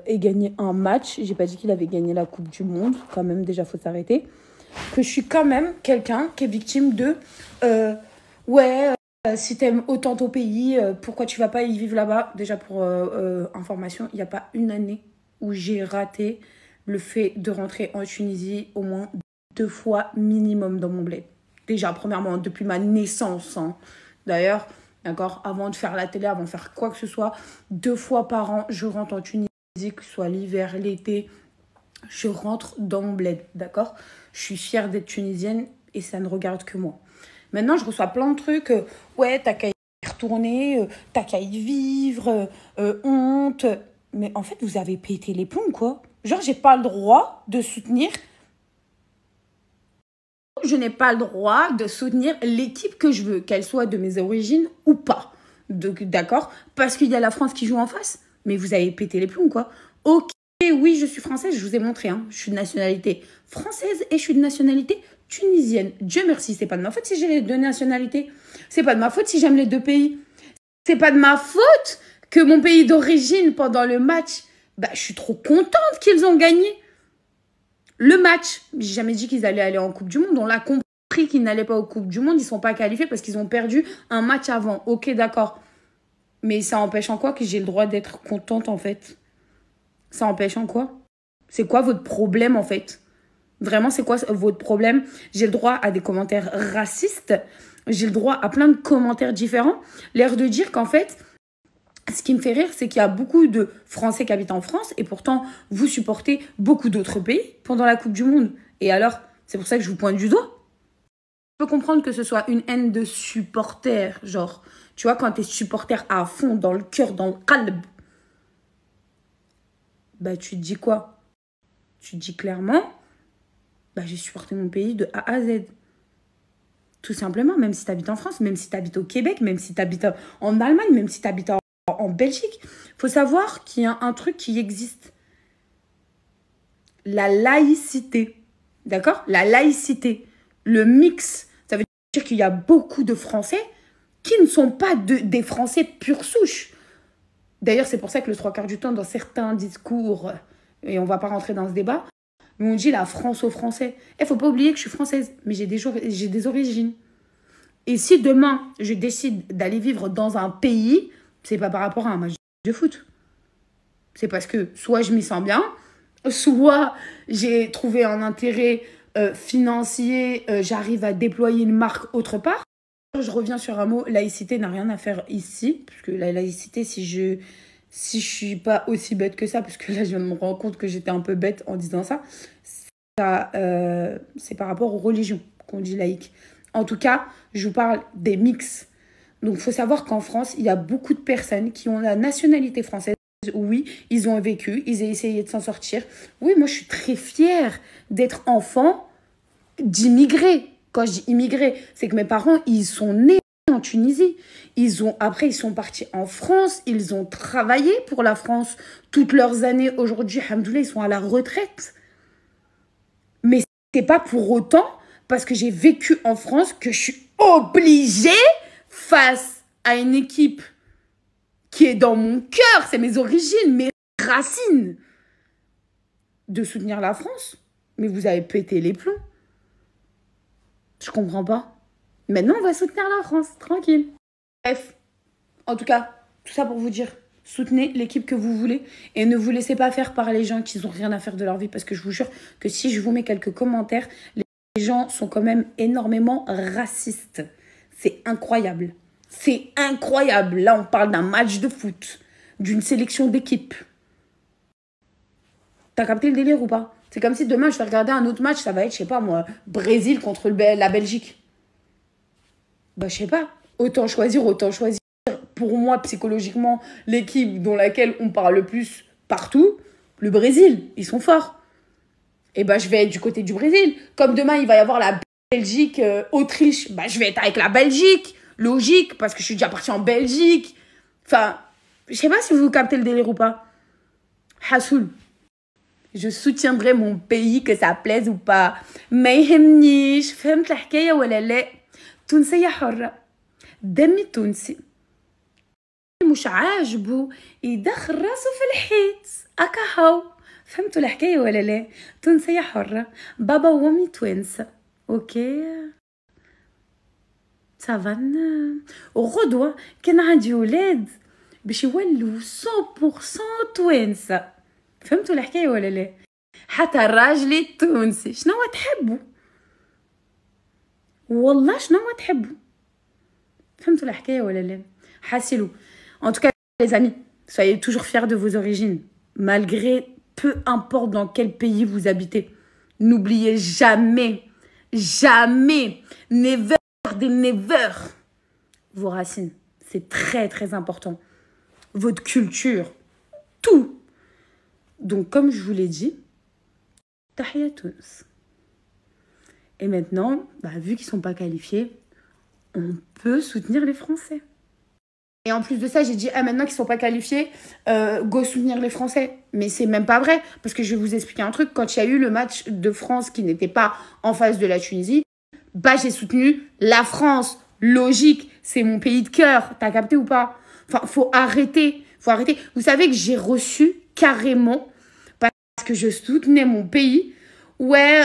ait gagné un match. J'ai pas dit qu'il avait gagné la Coupe du Monde. Quand même, déjà, faut s'arrêter. Que je suis quand même quelqu'un qui est victime de... si t'aimes autant ton pays, pourquoi tu vas pas y vivre là-bas? Déjà, pour information, il n'y a pas une année où j'ai raté le fait de rentrer en Tunisie au moins 2 fois minimum dans mon bled. Déjà, premièrement, depuis ma naissance. Hein. D'ailleurs, d'accord, avant de faire la télé, avant de faire quoi que ce soit, 2 fois par an, je rentre en Tunisie, que ce soit l'hiver, l'été, je rentre dans mon bled, d'accord? Je suis fière d'être tunisienne et ça ne regarde que moi. Maintenant, je reçois plein de trucs. Ouais, t'as qu'à y retourner, t'as qu'à y vivre, honte. Mais en fait, vous avez pété les plombs, quoi. Genre, j'ai pas le droit de soutenir... Je n'ai pas le droit de soutenir l'équipe que je veux, qu'elle soit de mes origines ou pas. D'accord? Parce qu'il y a la France qui joue en face. Mais vous avez pété les plombs, quoi. Ok, oui, je suis française, je vous ai montré. Hein. Je suis de nationalité française et je suis de nationalité tunisienne. Dieu merci, c'est pas de ma faute si j'ai les 2 nationalités. C'est pas de ma faute si j'aime les 2 pays. C'est pas de ma faute que mon pays d'origine, pendant le match, je suis trop contente qu'ils ont gagné. Le match, j'ai jamais dit qu'ils allaient aller en Coupe du Monde. On l'a compris qu'ils n'allaient pas en Coupe du Monde. Ils ne sont pas qualifiés parce qu'ils ont perdu un match avant. Ok, d'accord. Mais ça empêche en quoi que j'ai le droit d'être contente, en fait? Ça empêche en quoi? C'est quoi votre problème, en fait? Vraiment, c'est quoi votre problème? J'ai le droit à des commentaires racistes. J'ai le droit à plein de commentaires différents. L'air de dire qu'en fait... Ce qui me fait rire, c'est qu'il y a beaucoup de Français qui habitent en France et pourtant, vous supportez beaucoup d'autres pays pendant la Coupe du Monde. Et alors, c'est pour ça que je vous pointe du doigt. Je peux comprendre que ce soit une haine de supporters, genre, tu vois, quand t'es supporter à fond, dans le cœur, dans le qalb, tu te dis quoi? Tu te dis clairement, j'ai supporté mon pays de A à Z. Tout simplement, même si t'habites en France, même si t'habites au Québec, même si t'habites en Allemagne, même si t'habites en Belgique. Il faut savoir qu'il y a un truc qui existe. La laïcité. D'accord? La laïcité. Le mix. Ça veut dire qu'il y a beaucoup de Français qui ne sont pas des Français pure souche. D'ailleurs, c'est pour ça que le 3/4 du temps, dans certains discours, et on ne va pas rentrer dans ce débat, mais on dit la France aux Français. Il ne faut pas oublier que je suis française, mais j'ai des origines. Et si demain, je décide d'aller vivre dans un pays... C'est pas par rapport à un match de foot. C'est parce que soit je m'y sens bien, soit j'ai trouvé un intérêt financier, j'arrive à déployer une marque autre part. Je reviens sur un mot, laïcité n'a rien à faire ici, parce que la laïcité, si je suis pas aussi bête que ça, parce que là je viens de me rendre compte que j'étais un peu bête en disant ça, c'est par rapport aux religions qu'on dit laïque. En tout cas, je vous parle des mix. Donc, il faut savoir qu'en France, il y a beaucoup de personnes qui ont la nationalité française. Oui, ils ont vécu, ils ont essayé de s'en sortir. Oui, moi, je suis très fière d'être enfant d'immigrés. Quand je dis immigrés, c'est que mes parents, ils sont nés en Tunisie. Après, ils sont partis en France. Ils ont travaillé pour la France toutes leurs années. Aujourd'hui, alhamdoulilah, ils sont à la retraite. Mais ce n'est pas pour autant, parce que j'ai vécu en France, que je suis obligée face à une équipe qui est dans mon cœur, c'est mes origines, mes racines, de soutenir la France. Mais vous avez pété les plombs. Je comprends pas. Maintenant, on va soutenir la France, tranquille. Bref, en tout cas, tout ça pour vous dire, soutenez l'équipe que vous voulez et ne vous laissez pas faire par les gens qui n'ont rien à faire de leur vie, parce que je vous jure que si je vous mets quelques commentaires, les gens sont quand même énormément racistes. C'est incroyable. C'est incroyable. Là, on parle d'un match de foot, d'une sélection d'équipe. T'as capté le délire ou pas? C'est comme si demain, je vais regarder un autre match, ça va être, je sais pas moi, Brésil contre la Belgique. Je sais pas. Autant choisir. Pour moi, psychologiquement, l'équipe dans laquelle on parle le plus partout, le Brésil. Ils sont forts. Et je vais être du côté du Brésil. Comme demain, il va y avoir la Belgique, Autriche, je vais être avec la Belgique. Logique, parce que je suis déjà partie en Belgique. Enfin, je sais pas si vous captez le délire ou pas. Hassoul. Je soutiendrai mon pays, que ça plaise ou pas. ما يهمنيش فهمت الحكاية ولا لا. تونسية حرة. دمي تونسي. مش عاجبه يدخل راسه في الحيط. أكاهو. فهمتوا الحكاية ولا لا؟ تونسية حرة، بابا وامي توينس. اوكي سافان. وغدوة كان عندي ولاد باش يولوا 100% توينس. فهمتوا الحكاية ولا لا؟ حتى الراجل التونسي شنو تحبوا؟ والله شنو تحبوا؟ فهمتوا الحكاية ولا لا؟ حاسلو. En tout cas, les amis, soyez toujours fiers de vos origines, malgré peu importe dans quel pays vous habitez. N'oubliez jamais, jamais, never des never, vos racines. C'est très très important. Votre culture, tout. Donc comme je vous l'ai dit, Tahia Tunis. Et maintenant, vu qu'ils ne sont pas qualifiés, on peut soutenir les Français. Et en plus de ça, j'ai dit, maintenant qu'ils ne sont pas qualifiés, go soutenir les Français. Mais c'est même pas vrai, parce que je vais vous expliquer un truc. Quand il y a eu le match de France qui n'était pas en face de la Tunisie, j'ai soutenu la France. Logique, c'est mon pays de cœur. T'as capté ou pas? Enfin, faut arrêter. Vous savez que j'ai reçu carrément, parce que je soutenais mon pays, ouais...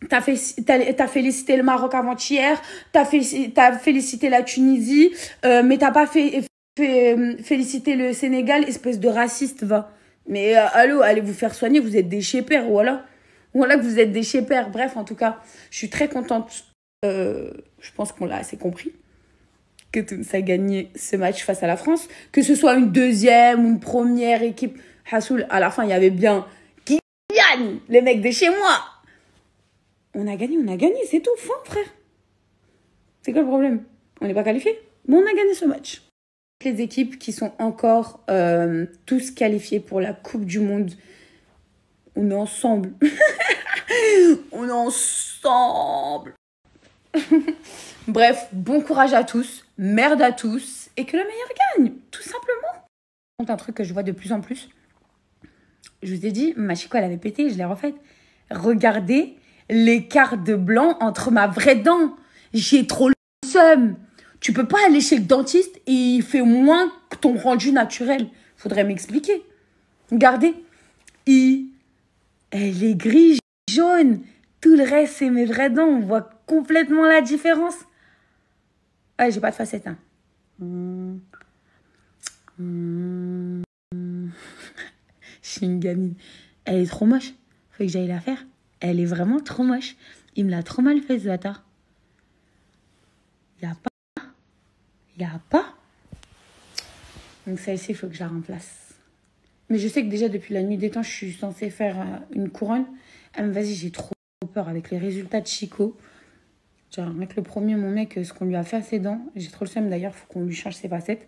T'as félicité le Maroc avant-hier, t'as félicité la Tunisie, mais t'as pas félicité le Sénégal, espèce de raciste, va. Mais allô, allez vous faire soigner, vous êtes des chépères, voilà. Voilà que vous êtes des chépères. Bref, en tout cas, je suis très contente. Je pense qu'on l'a assez compris. Que Tunis a gagné ce match face à la France. Que ce soit une deuxième ou une première équipe. Hassoul, à la fin, il y avait bien Kylian, les mecs de chez moi. On a gagné, c'est tout, fin, frère. C'est quoi le problème? On n'est pas qualifié, mais on a gagné ce match. Les équipes qui sont encore tous qualifiées pour la Coupe du Monde, on est ensemble. On est ensemble. Bref, bon courage à tous, merde à tous, et que le meilleur gagne, tout simplement. Un truc que je vois de plus en plus. Je vous ai dit, ma chico, elle avait pété, je l'ai refaite. Regardez l'écart de blanc entre ma vraie dent. J'ai trop le seum. Tu peux pas aller chez le dentiste et il fait moins que ton rendu naturel. Faudrait m'expliquer. Regardez. Elle est grise, jaune. Tout le reste, c'est mes vraies dents. On voit complètement la différence. Ouais, j'ai pas de facettes. Hein. Je suis une gamine. Elle est trop moche. Faut que j'aille la faire. Elle est vraiment trop moche. Il me l'a trop mal fait, ce bâtard. Y a pas. Donc celle-ci, il faut que je la remplace. Mais je sais que déjà, depuis la nuit des temps, je suis censée faire une couronne. Elle me vas-y, j'ai trop peur avec les résultats de Chico. Genre, avec le premier, mon mec, ce qu'on lui a fait à ses dents. J'ai trop le seum d'ailleurs, faut qu'on lui change ses facettes.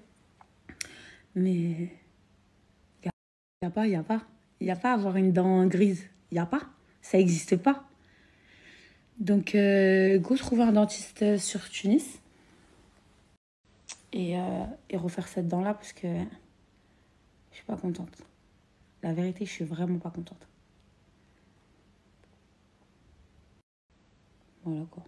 Mais... Y a pas avoir une dent grise. Y a pas. Ça n'existe pas. Donc, go trouver un dentiste sur Tunis. Et refaire cette dent-là parce que je suis pas contente. La vérité, je suis vraiment pas contente. Voilà quoi.